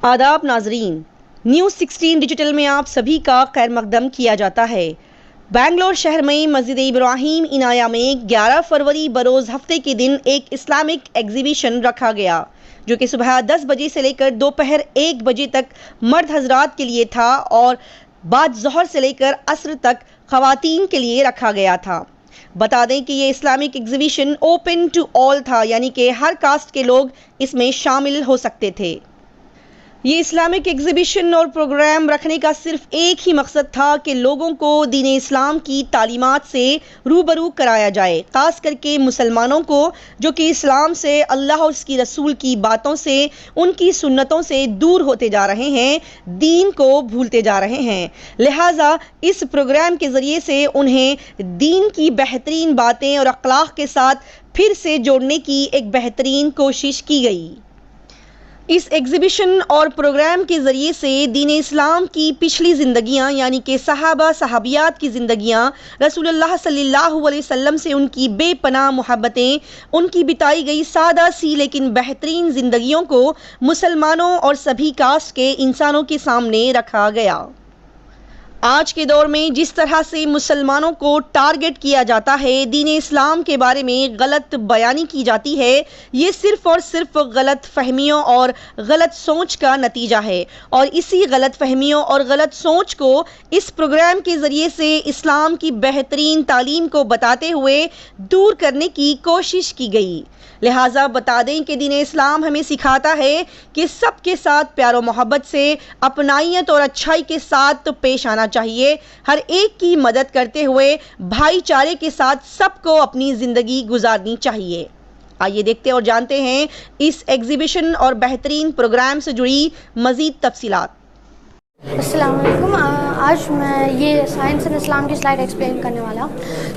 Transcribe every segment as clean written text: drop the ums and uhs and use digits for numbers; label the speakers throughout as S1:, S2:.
S1: आदाब नाजरीन, news 16 digital में आप सभी का खैर मकदम किया जाता है। बेंगलोर शहर में मस्जिद इब्राहिम इनाया में 11 फरवरी बरोज़ हफ्ते के दिन एक इस्लामिक एग्जीबिशन रखा गया, जो कि सुबह 10 बजे से लेकर दोपहर 1 बजे तक मर्द हजरात के लिए था और बाद ज़ोहर से लेकर असर तक ख़वातीन के लिए रखा गया था। बता दें कि ये Islamic exhibition open to all था, यानी कि हर कास्ट के लोग इसमें शामिल हो सकते थे। ये इस्लामिक एग्जीबिशन और प्रोग्राम रखने का सिर्फ एक ही मकसद था कि लोगों को दीन इस्लाम की तालीमात से रूबरू कराया जाए, ख़ास करके मुसलमानों को, जो कि इस्लाम से, अल्लाह और उसकी रसूल की बातों से, उनकी सुन्नतों से दूर होते जा रहे हैं, दीन को भूलते जा रहे हैं। लिहाजा इस प्रोग्राम के ज़रिए से उन्हें दीन की बेहतरीन बातें और अखलाक के साथ फिर से जोड़ने की एक बेहतरीन कोशिश की गई। इस एग्जीबिशन और प्रोग्राम के ज़रिए से दीन इस्लाम की पिछली ज़िंदगियाँ, यानी कि सहाबा सहाबियात की ज़िंदगियाँ, रसूलुल्लाह सल्लल्लाहु अलैहि वसल्लम से उनकी बेपनाह मोहब्बतें, उनकी बिताई गई सादा सी लेकिन बेहतरीन ज़िंदगियों को मुसलमानों और सभी कास्ट के इंसानों के सामने रखा गया। आज के दौर में जिस तरह से मुसलमानों को टारगेट किया जाता है, दीन इस्लाम के बारे में गलत बयानी की जाती है, ये सिर्फ़ और सिर्फ गलत फहमियों और गलत सोच का नतीजा है। और इसी गलत फहमियों और गलत सोच को इस प्रोग्राम के ज़रिए से इस्लाम की बेहतरीन तालीम को बताते हुए दूर करने की कोशिश की गई। लिहाजा बता दें कि दीन इस्लाम हमें सिखाता है कि सबके साथ प्यार और मोहब्बत से, अपनाइयत और अच्छाई के साथ पेश आना चाहिए, हर एक की मदद करते हुए भाईचारे के साथ सबको अपनी ज़िंदगी गुजारनी चाहिए। आइए देखते और जानते हैं इस एग्जीबिशन और बेहतरीन प्रोग्राम से जुड़ी मज़ीद तफसीलात।
S2: अस्सलाम वालेकुम। आज मैं ये साइंस एंड इस्लाम की स्लाइड एक्सप्लेन करने वाला।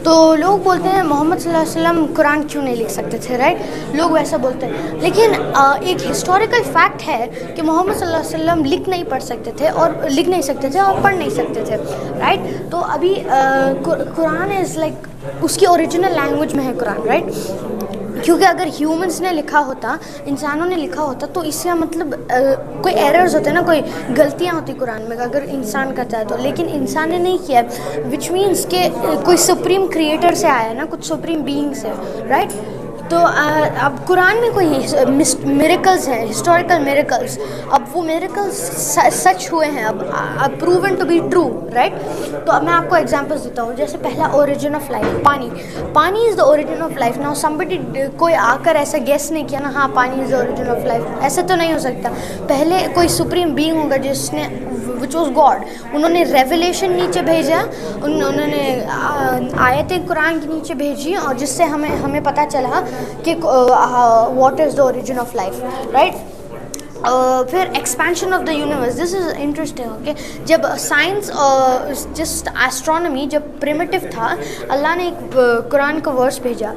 S2: तो लोग बोलते हैं मोहम्मद सल्लल्लाहु अलैहि वसल्लम कुरान क्यों नहीं लिख सकते थे, राइट? लोग वैसा बोलते हैं, लेकिन एक हिस्टोरिकल फैक्ट है कि मोहम्मद सल्लल्लाहु अलैहि वसल्लम लिख नहीं सकते थे और पढ़ नहीं सकते थे, राइट? तो अभी कुरान इज़ लाइक उसकी ओरिजिनल लैंग्वेज में है कुरान, राइट? क्योंकि अगर ह्यूमंस ने लिखा होता, इंसानों ने लिखा होता, तो इसका मतलब कोई एरर्स होते हैं ना, कोई गलतियाँ होती कुरान में अगर इंसान करता है तो, लेकिन इंसान ने नहीं किया, विच मीन्स के कोई सुप्रीम क्रिएटर से आया ना, कुछ सुप्रीम बीइंग से, राइट? तो अब कुरान में कोई मिरेकल्स हैं, हिस्टोरिकल मिरेकल्स, अब वो मिरेकल्स सच हुए हैं, अब proven to be true, right? तो अब मैं आपको एग्जांपल्स देता हूँ। जैसे पहला ओरिजिन ऑफ लाइफ, पानी is the origin of life. Now somebody, कोई आकर ऐसा गेस नहीं किया ना, हाँ पानी is the origin of life, ऐसा तो नहीं हो सकता। पहले कोई सुप्रीम बीइंग होगा जिसने, विच वॉज गॉड, उन्होंने रेवलेशन नीचे भेजा, उन्होंने आयतें कुरान के नीचे भेजी, और जिससे हमें पता चला कि what is the origin of life, right? फिर expansion of the universe, this is interesting. Okay, जब साइंस जस्ट एस्ट्रोनॉमी जब प्रिमिटिव था, अल्लाह ने एक कुरान का वर्स भेजा,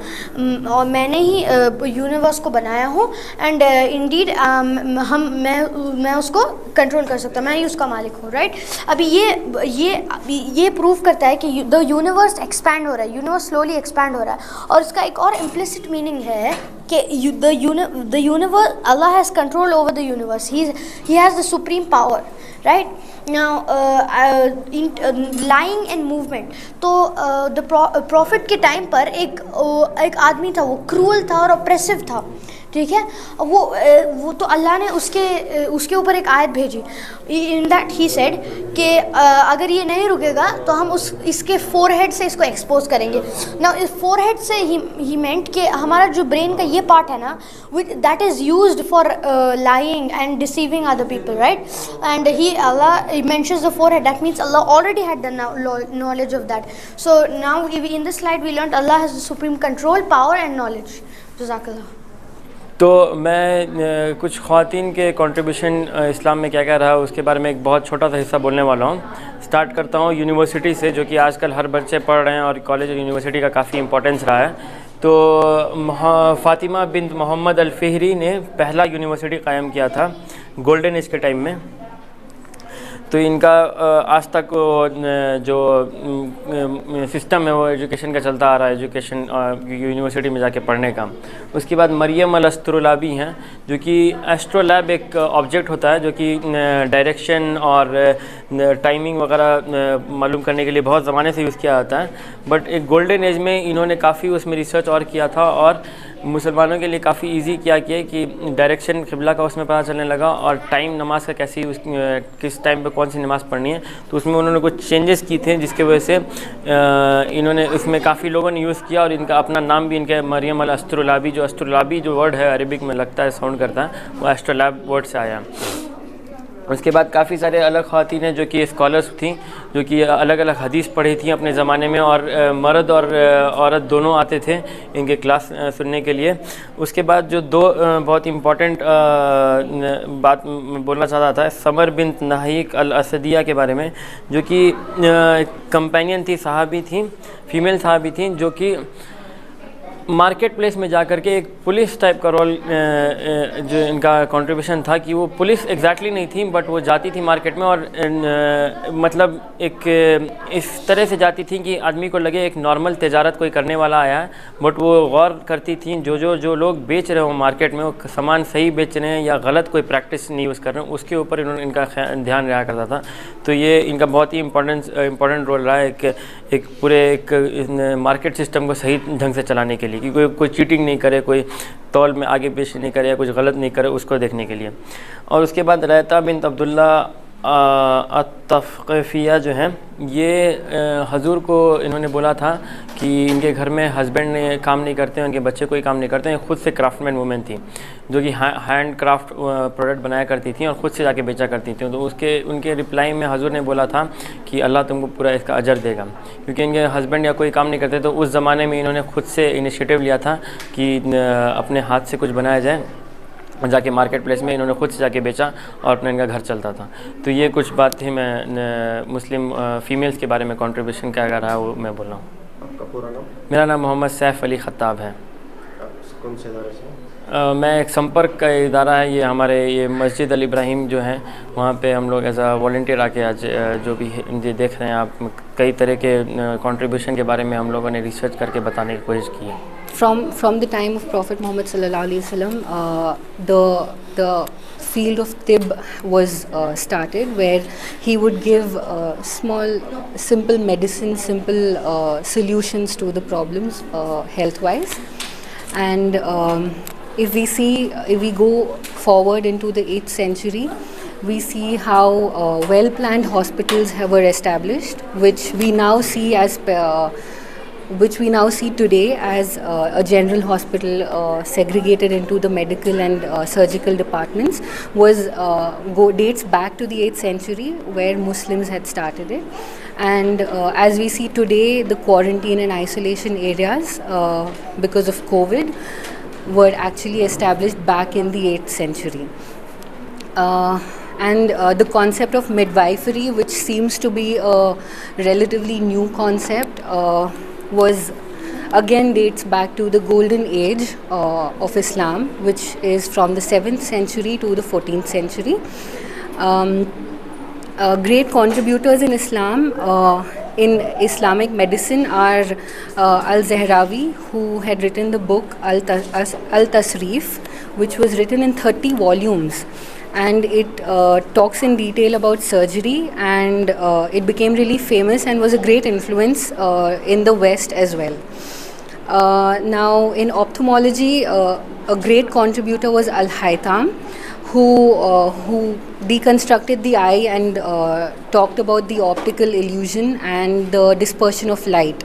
S2: और मैंने ही यूनिवर्स को बनाया हूँ, एंड इंडीड मैं उसको कंट्रोल कर सकता हूँ, मैं ही उसका मालिक हूँ, राइट? अभी ये प्रूव करता है कि द यूनिवर्स एक्सपैंड हो रहा है, यूनिवर्स स्लोली एक्सपैंड हो रहा है। और इसका एक और इम्प्लिसिट मीनिंग है कि the universe, Allah has control over the universe, he has the supreme power, right? Now lying and movement, तो द प्रॉफिट के टाइम पर एक आदमी था, वो क्रूअल था और ऑप्रेसिव था, ठीक है? वो तो अल्लाह ने उसके ऊपर एक आयत भेजी, इन दैट ही सेड कि अगर ये नहीं रुकेगा तो हम इसके फोरहेड से इसको एक्सपोज करेंगे। ना इस फोरहेड से ही मेंट कि हमारा जो ब्रेन का ये पार्ट है ना, that is used for lying and deceiving other people, right? And Allah mentions the forehead, that means Allah already had the knowledge of that. So now in this slide we learned Allah has the supreme control, power and knowledge. Jazakallah.
S3: तो मैं कुछ ख़वातीन के contribution इस्लाम में क्या क्या रहा उसके बारे में एक बहुत छोटा सा हिस्सा बोलने वाला हूँ। स्टार्ट करता हूँ यूनिवर्सिटी से, जो कि आजकल हर बच्चे पढ़ रहे हैं और कॉलेज और यूनिवर्सिटी का काफ़ी इंपॉर्टेंस रहा है। तो फ़ातिमा बिन्त मोहम्मद अल-फ़िहरी ने पहला यूनिवर्सिटी कायम किया था गोल्डन एज के टाइम में। तो इनका आज तक जो सिस्टम है वो एजुकेशन का चलता आ रहा है, एजुकेशन यूनिवर्सिटी में जाके पढ़ने का। उसके बाद मरियम अल एस्ट्रोलाबी हैं, जो कि एस्ट्रोलैब एक ऑब्जेक्ट होता है जो कि डायरेक्शन और टाइमिंग वगैरह मालूम करने के लिए बहुत ज़माने से यूज़ किया जाता है। बट एक गोल्डन एज में इन्होंने काफ़ी उसमें रिसर्च और किया था और मुसलमानों के लिए काफ़ी इजी किया कि डायरेक्शन किबला का उसमें पता चलने लगा और टाइम नमाज का कैसी किस टाइम पे कौन सी नमाज़ पढ़नी है। तो उसमें उन्होंने कुछ चेंजेस की थे जिसके वजह से इन्होंने इसमें काफ़ी लोगों ने यूज़ किया और इनका अपना नाम भी इनके मरियम अल एस्ट्रोलाबी, जो एस्ट्रोलाबी जो वर्ड है अरबिक में लगता है साउंड करता है, वो एस्ट्रोलैब वर्ड से आया। उसके बाद काफ़ी सारे अलग ख़वातीन हैं जो कि स्कॉलर्स थी, जो कि अलग अलग हदीस पढ़ी थी अपने ज़माने में, और मर्द और औरत दोनों आते थे इनके क्लास सुनने के लिए। उसके बाद जो दो बहुत इम्पॉर्टेंट बात बोलना चाहता था, समर बिन्त नाहिक अल असदिया के बारे में, जो कि कंपेनियन थी, सहाबी थी, फीमेल सहाबी थी, जो कि मार्केट प्लेस में जाकर के एक पुलिस टाइप का रोल जो इनका कंट्रीब्यूशन था कि वो पुलिस एग्जैक्टली नहीं थी, बट वो जाती थी मार्केट में और मतलब एक इस तरह से जाती थी कि आदमी को लगे एक नॉर्मल तिजारत कोई करने वाला आया है, बट वो गौर करती थी जो लोग बेच रहे हो मार्केट में वो सामान सही बेच रहे हैं या गलत कोई प्रैक्टिस नहीं यूज़ कर रहे हैं, उसके ऊपर इन्होंने इनका ध्यान रहा करता था। तो ये इनका बहुत ही इम्पोर्टेंट रोल रहा है एक पूरे एक मार्केट सिस्टम को सही ढंग से चलाने के लिए, कि कोई चीटिंग नहीं करे, कोई तौल में आगे पेश नहीं करे या कुछ गलत नहीं करे, उसको देखने के लिए। और उसके बाद रहता बिन्त अब्दुल्ला अत्तफ़क़िया जो हैं, ये हजूर को इन्होंने बोला था कि इनके घर में हस्बैंड ने काम नहीं करते हैं, उनके बच्चे कोई काम नहीं करते हैं, खुद से क्राफ्टमैन वुमेन थी जो कि हैंड क्राफ्ट प्रोडक्ट बनाया करती थी और ख़ुद से जाके बेचा करती थी। तो उनके रिप्लाई में हजूर ने बोला था कि अल्लाह तुमको पूरा इसका अजर देगा, क्योंकि इनके हस्बैंड या कोई काम नहीं करते। तो उस ज़माने में इन्होंने खुद से इनिशिएटिव लिया था कि अपने हाथ से कुछ बनाया जाए, जाके मार्केट प्लेस में इन्होंने खुद से जाके बेचा और अपना इनका घर चलता था। तो ये कुछ बात थी, मैं मुस्लिम फ़ीमेल्स के बारे में कंट्रीब्यूशन क्या कर रहा है वो मैं बोल रहा हूँ।
S4: आपका पूरा नाम?
S3: मेरा नाम मोहम्मद सैफ़ अली ख़त्ताब है।
S4: कौन से इदारे से?
S3: मैं एक संपर्क का इदारा है, ये हमारे ये मस्जिद अल इब्राहिम जो है, वहाँ पे हम लोग एज अ वॉल्टियर आके आज जो भी देख रहे हैं आप, कई तरह के कंट्रीब्यूशन के बारे में हम लोगों ने रिसर्च करके बताने की कोशिश की है।
S5: From the time of Prophet Muhammad sallallahu alaihi wasallam, the field of tib was started, where he would give small, simple medicine, simple solutions to the problems health-wise. And if we go forward into the 8th century, we see how well-planned hospitals were established, which we now see today as a general hospital segregated into the medical and surgical departments, dates back to the 8th century, where Muslims had started it. And as we see today, the quarantine and isolation areas because of COVID were actually established back in the 8th century. And the concept of midwifery, which seems to be a relatively new concept, dates back to the golden age of Islam, which is from the 7th century to the 14th century. Great contributors in Islam, in Islamic medicine, are Al-Zahrawi, who had written the book Al-Tasrif, which was written in 30 volumes. And it talks in detail about surgery, and it became really famous and was a great influence in the West as well. Now in ophthalmology, a great contributor was Al-Haytham, who deconstructed the eye and talked about the optical illusion and the dispersion of light.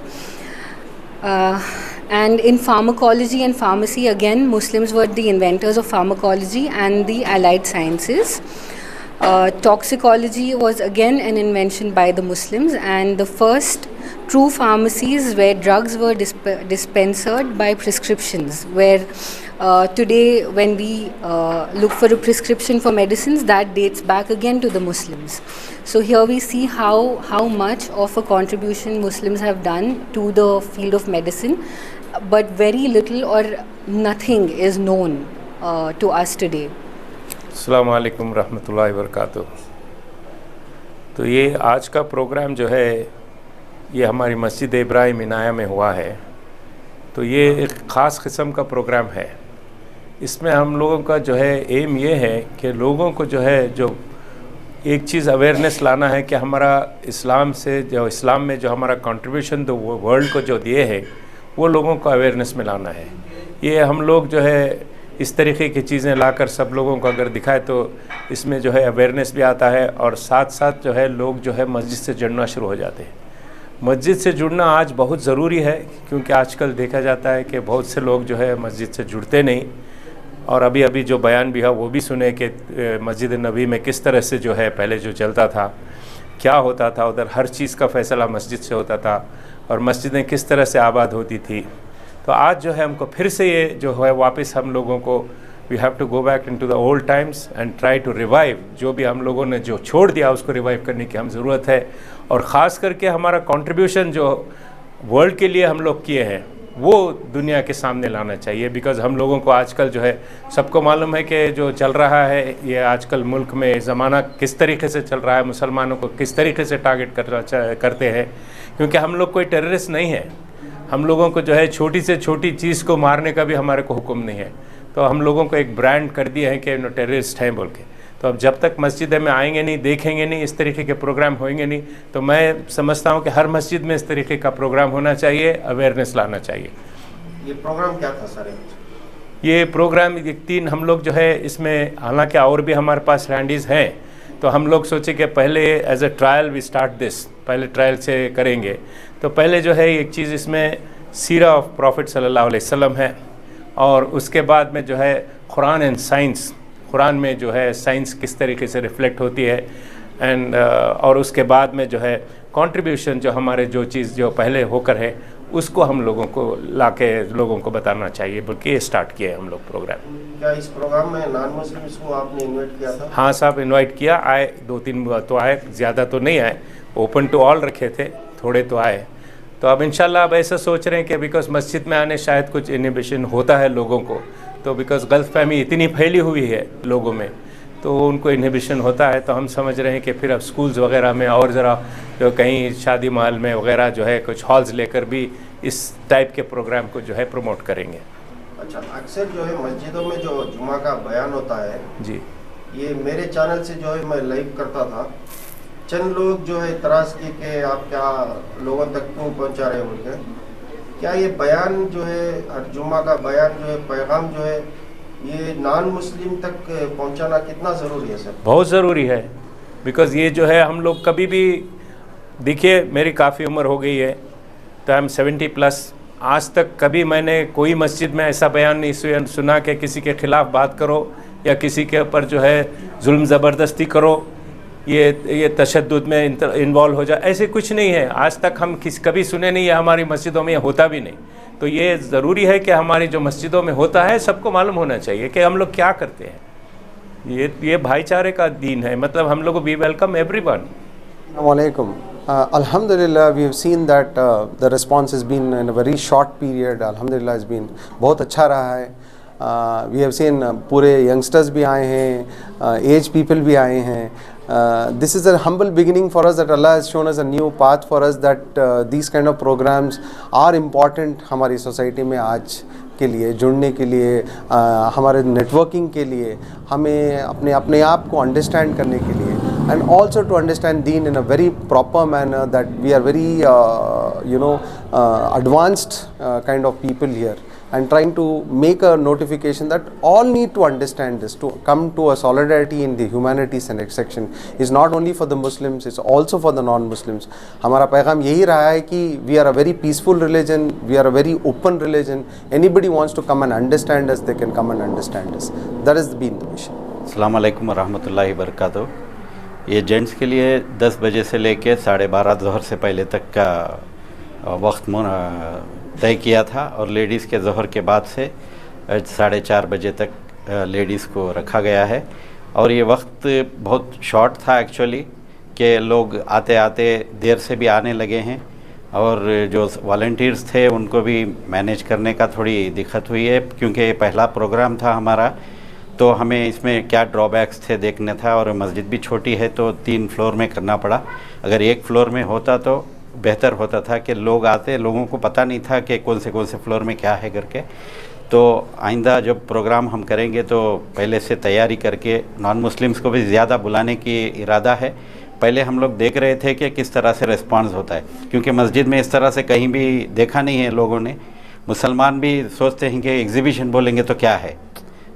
S5: And in pharmacology and pharmacy, again, Muslims were the inventors of pharmacology and the allied sciences. Toxicology was again an invention by the Muslims, and the first true pharmacies where drugs were dispensed by prescriptions, where today when we look for a prescription for medicines, that dates back again to the Muslims. So here we see how much of a contribution Muslims have done to the field of medicine, but very little or nothing is known to us today.
S4: Assalamu alaikum rahmatullahi wa barakatuh.
S6: तो ये आज का programme जो है ये हमारी मस्जिद इब्राहिम इनाया में हुआ है। तो ये एक ख़ास किस्म का प्रोग्राम है। इसमें हम लोगों का जो है एम ये है कि लोगों को जो है जो एक चीज़ अवेयरनेस लाना है कि हमारा इस्लाम से जो इस्लाम में जो हमारा कंट्रीब्यूशन तो वर्ल्ड को जो दिए है वो लोगों को अवेयरनेस में लाना है। ये हम लोग जो है इस तरीके की चीज़ें लाकर सब लोगों को अगर दिखाए तो इसमें जो है अवेयरनेस भी आता है और साथ साथ जो है लोग जो है मस्जिद से जुड़ना शुरू हो जाते हैं। मस्जिद से जुड़ना आज बहुत ज़रूरी है क्योंकि आजकल देखा जाता है कि बहुत से लोग जो है मस्जिद से जुड़ते नहीं। और अभी अभी जो बयान भी है वो भी सुने कि मस्जिद नबी में किस तरह से जो है पहले जो चलता था, क्या होता था, उधर हर चीज़ का फ़ैसला मस्जिद से होता था और मस्जिदें किस तरह से आबाद होती थी। तो आज जो है हमको फिर से ये जो है वापस हम लोगों को we have to go back into the old times and try to revive. जो भी हम लोगों ने जो छोड़ दिया उसको रिवाइव करने की हम ज़रूरत है। और ख़ास करके हमारा कंट्रीब्यूशन जो वर्ल्ड के लिए हम लोग किए हैं वो दुनिया के सामने लाना चाहिए। बिकॉज़ हम लोगों को आजकल जो है सबको मालूम है कि जो चल रहा है ये आजकल मुल्क में ज़माना किस तरीके से चल रहा है, मुसलमानों को किस तरीके से टारगेट करते हैं। क्योंकि हम लोग कोई टेररिस्ट नहीं है। हम लोगों को जो है छोटी से छोटी चीज़ को मारने का भी हमारे को हुक्म नहीं है। तो हम लोगों को एक ब्रांड कर दिया है कि टेररिस्ट हैं बोल के। तो अब जब तक मस्जिद में आएंगे नहीं, देखेंगे नहीं, इस तरीके के प्रोग्राम होंगे नहीं, तो मैं समझता हूँ कि हर मस्जिद में इस तरीके का प्रोग्राम होना चाहिए, अवेयरनेस लाना चाहिए।
S4: ये प्रोग्राम क्या था सर?
S6: ये प्रोग्राम 3 हम लोग जो है इसमें, हालांकि और भी हमारे पास रैंडीज़ हैं, तो हम लोग सोचे कि पहले as a trial we start this, पहले ट्रायल से करेंगे। तो पहले जो है एक चीज़ इसमें सीरा ऑफ प्रॉफिट सल्लल्लाहु अलैहि वसल्लम है और उसके बाद में जो है कुरान एंड साइंस, कुरान में जो है साइंस किस तरीके से रिफ्लेक्ट होती है एंड और उसके बाद में जो है कंट्रीब्यूशन जो हमारे जो चीज़ जो पहले होकर है उसको हम लोगों को लाके लोगों को बताना चाहिए, बल्कि ये स्टार्ट किया है हम लोग प्रोग्राम।
S4: क्या इस प्रोग्राम में नॉन मुस्लिम्स को आपने इनवाइट किया था?
S6: हाँ साहब, इनवाइट किया, आए 2-3 तो आए, ज़्यादा तो नहीं आए, ओपन टू ऑल रखे थे, थोड़े तो आए। तो अब इंशाल्लाह अब ऐसा सोच रहे हैं कि बिकॉज मस्जिद में आने शायद कुछ इनहिबिशन होता है लोगों को, तो बिकॉज गलत फहमी इतनी फैली हुई है लोगों में तो उनको इनहिबिशन होता है। तो हम समझ रहे हैं कि फिर अब स्कूल्स वगैरह में और ज़रा जो कहीं शादी महल में वगैरह जो है कुछ हॉल्स लेकर भी इस टाइप के प्रोग्राम को जो है प्रमोट करेंगे।
S4: अच्छा, अक्सर जो है मस्जिदों में जो जुमा का बयान होता है
S6: जी,
S4: ये मेरे चैनल से जो है मैं लाइव करता था, चंद लोग जो है इतराज़ किए कि आप क्या लोगों तक क्यों पहुंचा रहे हो बोल। क्या ये बयान जो है हर जुमा का बयान जो है पैगाम जो है ये नॉन मुस्लिम तक पहुंचाना कितना ज़रूरी है सर?
S6: बहुत ज़रूरी है। बिकॉज़ ये जो है हम लोग कभी भी, देखिए मेरी काफ़ी उम्र हो गई है तो आई एम 70+, आज तक कभी मैंने कोई मस्जिद में ऐसा बयान नहीं सुना कि किसी के ख़िलाफ़ बात करो या किसी के ऊपर जो है जुल्म ज़बरदस्ती करो, ये तशद्दुद में इन्वॉल्व हो जाए, ऐसे कुछ नहीं है। आज तक हम कभी सुने नहीं है, हमारी मस्जिदों में होता भी नहीं। तो ये ज़रूरी है कि हमारी जो मस्जिदों में होता है सबको मालूम होना चाहिए कि हम लोग क्या करते हैं। ये भाईचारे का दीन है, मतलब हम लोग we welcome everyone.
S7: Assalamualaikum. Alhamdulillah, we have seen that the response has been in a very short period. Alhamdulillah, has been बहुत अच्छा रहा है। We have seen पूरे youngsters भी आए हैं, aged people भी आए हैं। This is a humble beginning for us that Allah has shown us a new path for us that these kind of programs are important हमारी society में आज के लिए जुड़ने के लिए, हमारे नेटवर्किंग के लिए, हमें अपने आप को अंडरस्टैंड करने के लिए, and also to understand Deen in a very proper manner, that we are very advanced kind of people here, and trying to make a notification that all need to understand this, to come to a solidarity in the humanities section is not only for the Muslims, it's also for the non-Muslims. हमारा पैगाम यही रहा है कि we are a very peaceful religion, we are a very open religion. Anybody wants to come and understand us, they can come and understand us. That has been the mission.
S8: अस्सलाम वालेकुम रहमतुल्लाहि वबरकातुहू। ये जेंट्स के लिए 10 बजे से लेके 12:30 ज़ोहर से पहले तक का वक्त तय किया था, और लेडीज़ के ज़ोहर के बाद से 4:30 बजे तक लेडीज़ को रखा गया है। और ये वक्त बहुत शॉर्ट था एक्चुअली, कि लोग आते आते देर से भी आने लगे हैं, और जो वॉलंटियर्स थे उनको भी मैनेज करने का थोड़ी दिक्कत हुई है, क्योंकि ये पहला प्रोग्राम था हमारा। तो हमें इसमें क्या ड्रॉबैक्स थे देखने था, और मस्जिद भी छोटी है तो 3 फ्लोर में करना पड़ा। अगर 1 फ्लोर में होता तो बेहतर होता था कि लोग आते, लोगों को पता नहीं था कि कौन से फ्लोर में क्या है करके। तो आइंदा जब प्रोग्राम हम करेंगे तो पहले से तैयारी करके नॉन मुस्लिम्स को भी ज़्यादा बुलाने की इरादा है। पहले हम लोग देख रहे थे कि किस तरह से रिस्पांस होता है, क्योंकि मस्जिद में इस तरह से कहीं भी देखा नहीं है लोगों ने। मुसलमान भी सोचते हैं कि एग्ज़िबिशन बोलेंगे तो क्या है,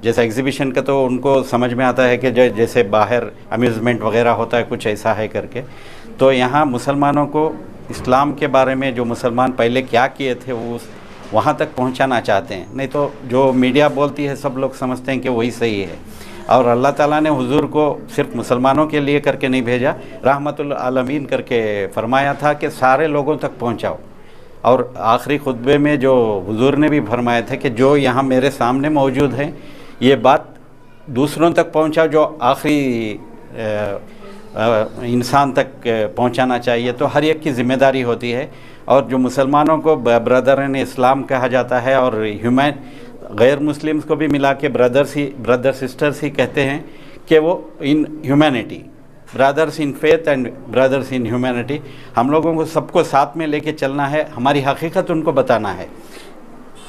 S8: जैसा एग्ज़िबिशन का तो उनको समझ में आता है कि जैसे बाहर अम्यूज़मेंट वगैरह होता है, कुछ ऐसा है करके। तो यहाँ मुसलमानों को इस्लाम के बारे में जो मुसलमान पहले क्या किए थे वो वहाँ तक पहुँचाना चाहते हैं। नहीं तो जो मीडिया बोलती है सब लोग समझते हैं कि वही सही है। और अल्लाह ताला ने हुजूर को सिर्फ मुसलमानों के लिए करके नहीं भेजा, रहमतुल आलमीन करके फरमाया था कि सारे लोगों तक पहुँचाओ। और आखिरी खुतबे में जो हुजूर ने भी फरमाया था कि जो यहाँ मेरे सामने मौजूद हैं ये बात दूसरों तक पहुँचाओ, जो आखिरी इंसान तक पहुँचाना चाहिए। तो हर एक की ज़िम्मेदारी होती है। और जो मुसलमानों को ब्रदर इस्लाम कहा जाता है, और गैर मुस्लिम्स को भी मिला के ब्रदर सिस्टर्स ही कहते हैं कि वो in humanity, brothers in faith and brothers in humanity. हम लोगों को सबको साथ में लेके चलना है, हमारी हकीकत उनको बताना है।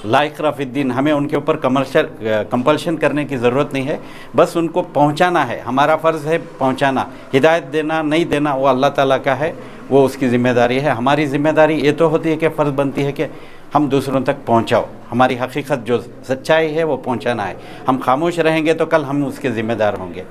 S8: ला इकराह फिद्दीन, हमें उनके ऊपर कंपल्शन करने की ज़रूरत नहीं है, बस उनको पहुंचाना है। हमारा फ़र्ज़ है पहुंचाना, हिदायत देना नहीं देना वो अल्लाह ताला का है, वो उसकी ज़िम्मेदारी है। हमारी ज़िम्मेदारी ये तो होती है कि फ़र्ज़ बनती है कि हम दूसरों तक पहुंचाओ, हमारी हकीकत जो सच्चाई है वो पहुंचाना है। हम खामोश रहेंगे तो कल हम उसके ज़िम्मेदार होंगे।